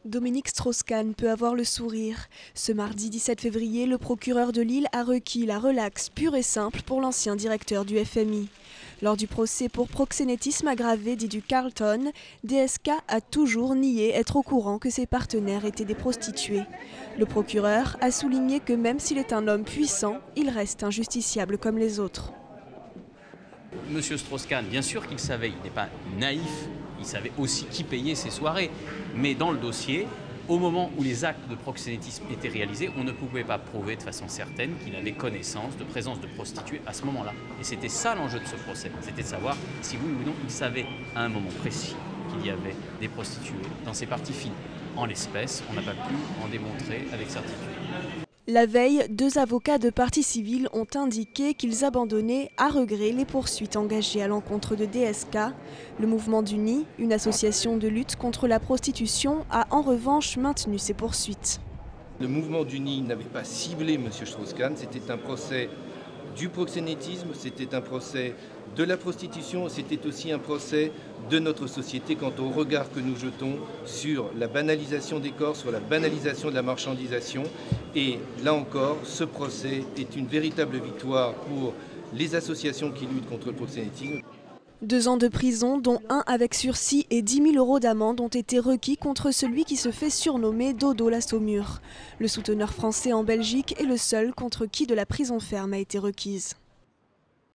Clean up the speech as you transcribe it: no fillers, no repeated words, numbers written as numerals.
Dominique Strauss-Kahn peut avoir le sourire. Ce mardi 17 février, le procureur de Lille a requis la relaxe pure et simple pour l'ancien directeur du FMI. Lors du procès pour proxénétisme aggravé dit du Carlton, DSK a toujours nié être au courant que ses partenaires étaient des prostituées. Le procureur a souligné que même s'il est un homme puissant, il reste injusticiable comme les autres. Monsieur Strauss-Kahn, bien sûr qu'il savait, il n'est pas naïf, il savait aussi qui payait ses soirées. Mais dans le dossier, au moment où les actes de proxénétisme étaient réalisés, on ne pouvait pas prouver de façon certaine qu'il avait connaissance de présence de prostituées à ce moment-là. Et c'était ça l'enjeu de ce procès, c'était de savoir si oui ou non il savait à un moment précis qu'il y avait des prostituées dans ses parties fines. En l'espèce, on n'a pas pu en démontrer avec certitude. La veille, 2 avocats de partie civile ont indiqué qu'ils abandonnaient à regret les poursuites engagées à l'encontre de DSK. Le Mouvement du Nid, une association de lutte contre la prostitution, a en revanche maintenu ces poursuites. Le Mouvement du Nid n'avait pas ciblé M. Strauss-Kahn, c'était un procès du proxénétisme, c'était un procès de la prostitution, c'était aussi un procès de notre société quant au regard que nous jetons sur la banalisation des corps, sur la banalisation de la marchandisation. Et là encore, ce procès est une véritable victoire pour les associations qui luttent contre le proxénétisme. 2 ans de prison, dont 1 avec sursis et 10 000 € d'amende ont été requis contre celui qui se fait surnommer Dodo la Saumure. Le souteneur français en Belgique est le seul contre qui de la prison ferme a été requise.